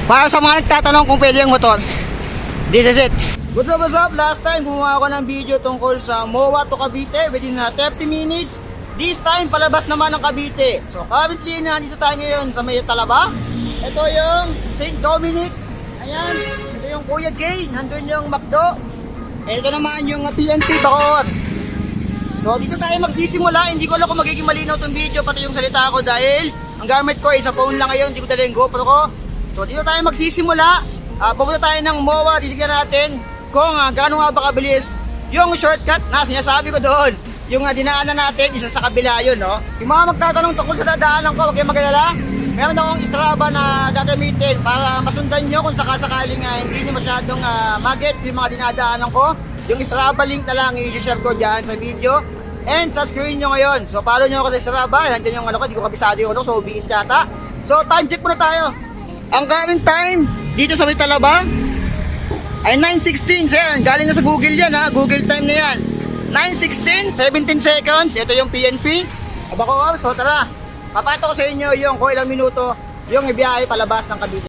Para sa mga nagtatanong kung pwede yung motor, this is it. What's up? Last time gumawa ako ng video tungkol sa MOA to Cavite within 30 minutes. This time palabas naman ng Cavite. So currently nandito tayo ngayon sa may Talaba. Ito yung St. Dominic. Ayan, ito yung Kuya Jay. Nandun yung McDo. Ito naman yung PNP Bacoor. So dito tayo magsisimula. Hindi ko alam kung magiging malinaw itong video pati yung salita ko dahil ang gamit ko ay sa phone lang ngayon. Hindi ko dala yung GoPro ko. So dito tayo magsisimula. Pupunta tayo ng MOA. Titignan natin kung gaano nga ba kabilis yung shortcut na sinasabi ko doon. Yung dinaanan natin, isa sa kabila yun, no? Yung mga magtatanong tungkol sa dadaanan ko, huwag kayong magalala. Meron akong Strava na gagamitin para masundan nyo kung sakasakaling hindi nyo masyadong magets yung mga dinadaanan ko. Yung Strava link na lang i-share ko dyan sa video and sa screen nyo ngayon. So follow nyo ako sa Strava, nandiyan yung hindi ko kabisado yung so biin yata. So time check muna tayo. Ang current time dito sa may Talaba ay 9:16. Yan, galing na sa Google yan ha, Google time na yan. 9:16, 17 seconds. Ito yung PNP Bacoor. So tara, papakita ko sa inyo yung kung ilang minuto yung ibiyahe palabas ng Cavite.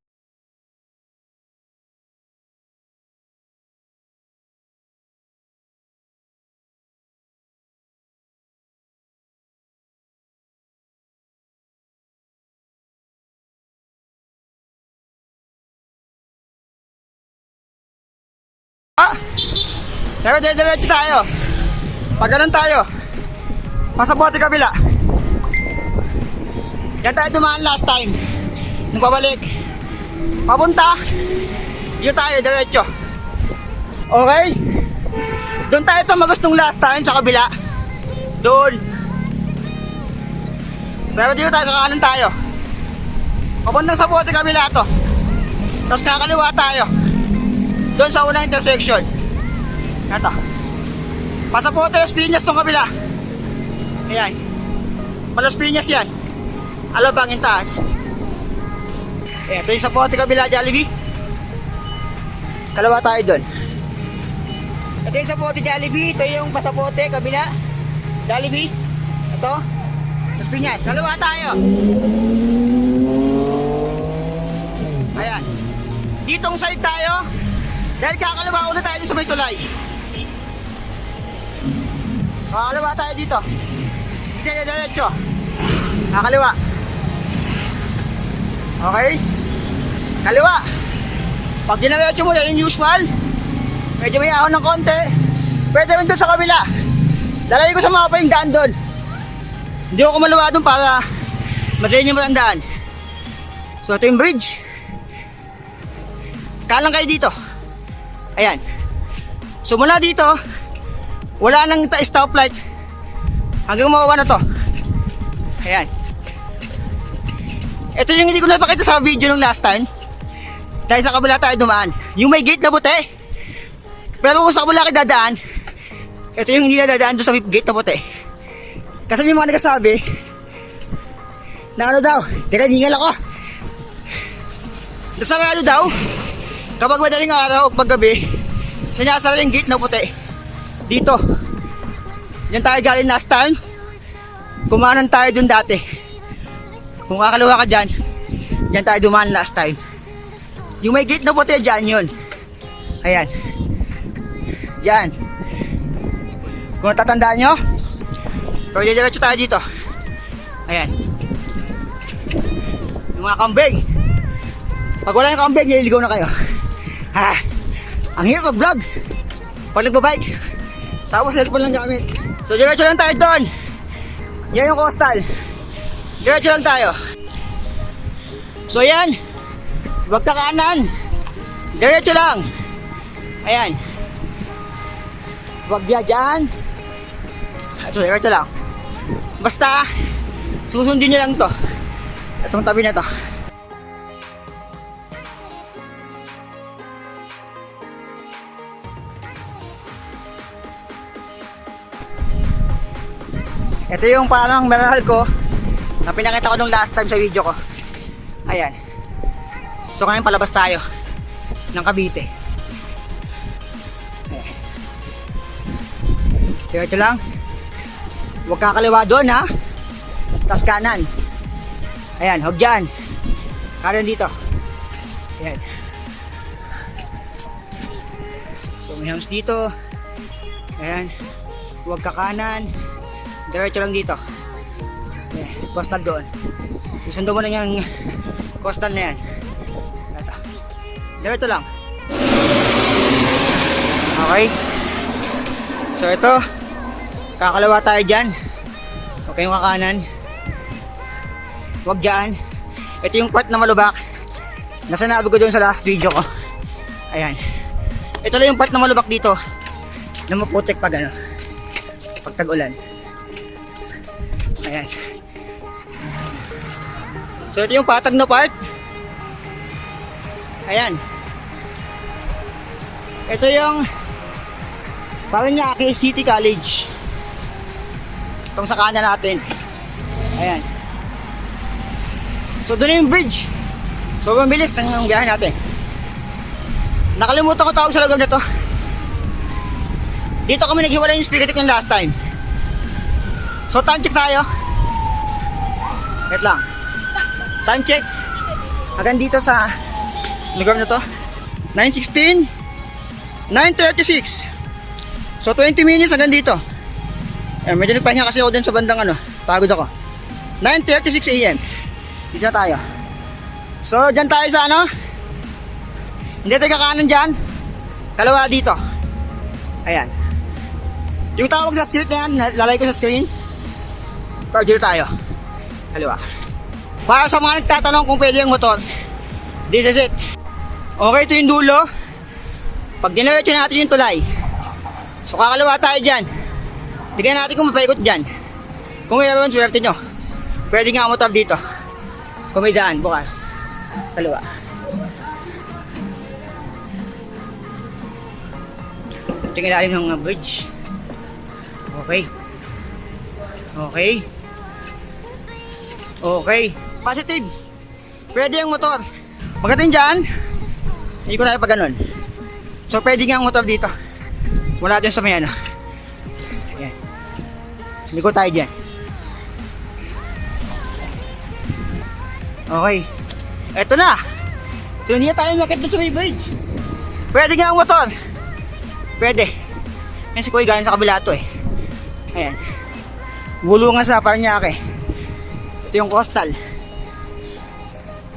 Pero diretso tayo. Pag ganun tayo, pasabote kabila. Yan tayo dumaan last time. Nung pabalik, papunta, yun tayo diretso. Okay? Doon tayo tumagos nung last time sa kabila. Doon. Pero dito tayo, kakanan tayo. Papuntang sa bote kabila to. Tapos kakaliwa tayo. Doon sa unang intersection. Ito. Pasapote Las Piñas tong kabila. Ayan. Malas Piñas yan. Alabang yung taas. Ayan. Ito yung sapote kabila Jollibee. Kalawa tayo doon. Ito yung sapote Jollibee. Ito yung pasapote kabila Jollibee. Ito. Las Piñas. Kalawa tayo. Ayan. Ditong side tayo. Dahil kakalawa una tayo sa may tulay. Kakaliwa tayo dito. Dito na diretso. Kakaliwa. Okay? Kaliwa. Pag dinaretso mo na yung usual, medyo may ahon ng konti, pwede rin doon sa kabila. Lalagay ko sa mapa yung daan doon. Hindi ako kumaluwa doon para madali nyo matandaan. So ito yung bridge. Kalang kayo dito. Ayan. So mula dito, wala nang stoplight hanggang mawawa na to. Ayan. Ito yung hindi ko napakita sa video nung last time dahil sa kabila tayo dumaan. Yung may gate na puti. Pero kung sa kabila kayo dadaan, ito yung hindi na dadaan doon sa gate na puti. Kasi may mga nagsasabi na ano daw, teka hingal ako. Nasarado daw kapag madaling araw o paggabi, sinasara yung gate na puti. Dito. Yan tayo galing last time. Kumanan tayo dun dati. Kung kakalawa ka dyan, dyan tayo dumaan last time. Yung may gate na puti dyan yun. Ayan. Dyan. Kung natatandaan nyo, pero diretso tayo dito. Ayan. Yung mga kambing. Pag wala yung kambing, nililigaw na kayo. Ha. Ang hirap mag-vlog pag nagbabike. Tapos cellphone lang gamit. So diretso lang tayo doon. Yan yung coastal. Diretso lang tayo. So yan. Huwag ka kanan. Diretso lang. Ayan. Huwag dyan. So diretso lang. Basta susundin nyo lang to. Itong tabi na to. Ito yung parang meral ko na pinakita ko nung last time sa video ko. Ayan. So ngayon palabas tayo ng Cavite. Ayan. Diretso lang. Huwag kakaliwa doon ha. Tas kanan. Ayan, huwag dyan. Kanan dito. Ayan. So may hams dito. Ayan. Huwag ka kanan. Diretso lang dito. Ayan. Coastal doon. Susundo mo na yung coastal na yan. Ito. Diretso lang. Okay. So ito. Kakalawa tayo dyan. Huwag kayong kakanan. Huwag dyan. Ito yung part na malubak. Nasanabi ko doon sa last video ko. Ayan. Ito lang yung part na malubak dito. Na maputik pag ano. Pag tag-ulan. Ayan. So ito yung patag na part. Ayan. Ito yung Paranaque City College. Itong sa kanan natin. Ayan. So doon yung bridge. So mabilis ng biyahe natin. Nakalimutan ko tawag sa lugar na to. Dito kami naghiwalay yung spiritic yung last time. So time check tayo. Wait lang. Time check. Hanggang dito sa lugar na to. 9:16. 9:36. So 20 minutes hanggang dito. Medyo nagpahinga kasi ako dun sa bandang ano. Pagod ako. 9:36 AM. Dito na tayo. So dyan tayo sa ano. Hindi tayo kakanan dyan. Kalawa dito. Ayan. Yung tawag sa street na yan, lalay ko sa screen. Pero dito tayo. Kaliwa. Para sa mga nagtatanong kung pwede yung motor, this is it. Okay, ito yung dulo. Pag diniretso natin yung tulay. So kakalawa tayo dyan. Tignan natin kung mapaikot dyan. Kung may naman, swerte nyo. Pwede nga motor dito. Kung may daan, bukas. Kaliwa. Tingnan natin ng bridge. Okay. Okay. Okay. Positive. Pwede ang motor. Pagdating dyan, hindi ko tayo pa ganun. So pwede nga ang motor dito. Wala din sa may ano. Ayan. Hindi ko tayo dyan. Okay. Eto na. So hindi na tayo makit doon sa may bridge. Pwede nga ang motor. Pwede. Yan si Kuya galing sa kabila to eh. Ayan. Gulungan sa Paranaque. Ito yung coastal.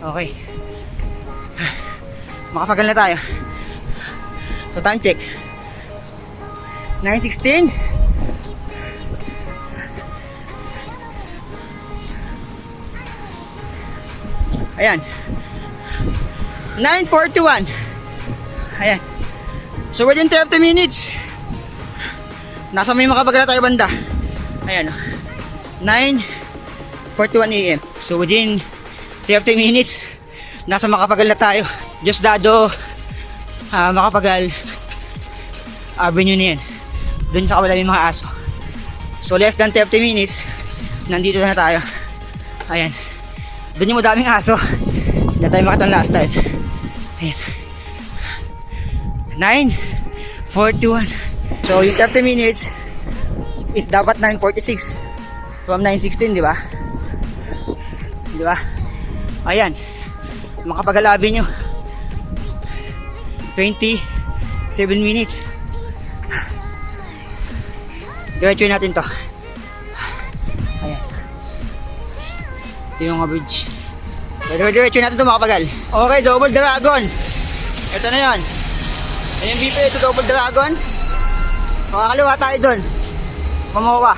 Okay. Makapagal na tayo. So time check. 9:16. Ayan. 9:41. Ayan. So within 30 minutes. Nasa may makabagal na tayo banda. Ayan. 9:41 AM. So within 30 minutes, nasa Makapagal na tayo. Diosdado, Makapagal Avenue na yan. Doon sa kabila yung mga aso. So less than 30 minutes, nandito na tayo. Ayan. Doon yung madaming aso. Hindi na tayo makatang last time. Ayan. 9:41. So yung 30 minutes is dapat 9:46 from 9:16, di ba? Di ba? Ayan. Makapagal Avenue. 27 minutes. Diretsuin natin to. Ayan. Ito yung bridge. Diretsuin natin to Makapagal. Okay, Double Dragon. Ito na yun. Ayan yung BP, ito Double Dragon. Makakaliwa tayo dun. Mamowa.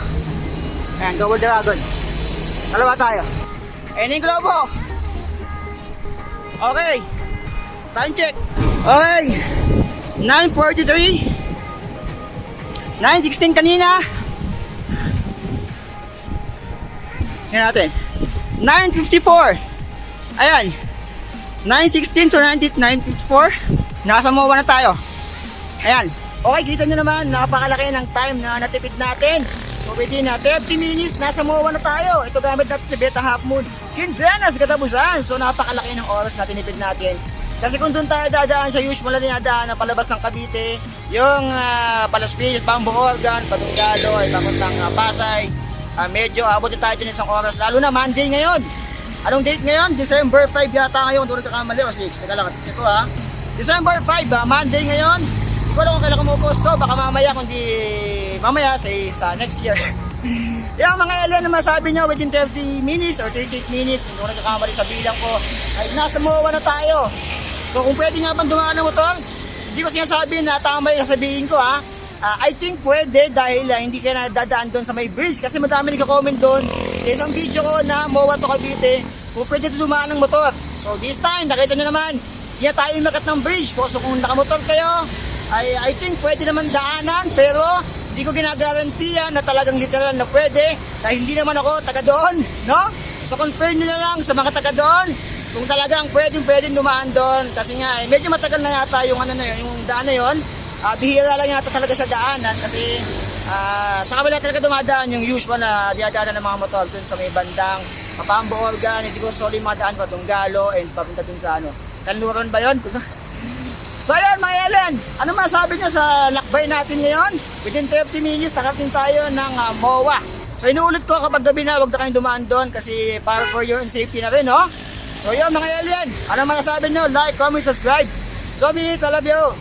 Ayan, Double Dragon. Kaliwa tayo. Ayan yung globo. Okay. Time check. Okay. 9:43. 9:16 kanina. Yan natin. 9:54. Ayan. 9:16 to 9:54. Nasa Mowa na tayo. Ayan. Okay, kita nyo naman, napakalaki ng time na natipid natin. So within 30 minutes, nasa Mowa na tayo. Ito gamit natin sa Beta Half Moon Quincenas katapusan. So napakalaki ng oras na tinipid natin. Kasi kung doon tayo dadaan sa usual na dinadaan na palabas ng Cavite, yung Palos Pillos, Pambuorgan, Padungado, ay papuntang Pasay, medyo abutin tayo din isang oras. Lalo na Monday ngayon. Anong date ngayon? December 5 yata ngayon, kung nagkakamali o 6. Teka lang, ito ha. December 5, Monday ngayon. Hindi ko alam kung kailan ko mo-post to. Baka mamaya, kundi mamaya sa next year. Yung mga alien na masabi nyo within 30 minutes or 38 minutes, kung nagkakamali sa bilang ko, ay nasa MOA na tayo. So kung pwede nga bang dumaan ng motor, hindi ko sinasabi na tama yung sasabihin ko ha. I think pwede dahil hindi ka na dadaan doon sa may bridge kasi madami nagka-comment doon. Isang video ko na MOA to Cavite kung pwede dumaan ng motor. So this time, nakita nyo naman, hindi na tayo makat ng bridge. So kung nakamotor kayo, I think pwede naman daanan pero hindi ko ginagarantiya na talagang literal na pwede dahil hindi naman ako taga doon, no? So confirm nyo na lang sa mga taga doon kung talagang pwedeng dumaan doon kasi nga medyo matagal na yata yung ano na yun, yung daan na yun. Bihira lang yata talaga sa daanan kasi sa kabila talaga dumadaan yung usual na diadaanan ng mga motor dun sa may bandang Papambo Organ, hindi ko sorry mga daan pa Tunggalo and papunta dun sa ano Kanluran ba yun? So ayun mga alien, ano masabi nyo sa lakbay natin ngayon? Within 30 minutes nakarating tayo ng MOA. So inuulit ko kapag gabi na huwag na kayong dumaan doon kasi para for your own safety na rin, no? So yun mga alien, ano masasabi nyo? Like, comment, subscribe. So me, I love you.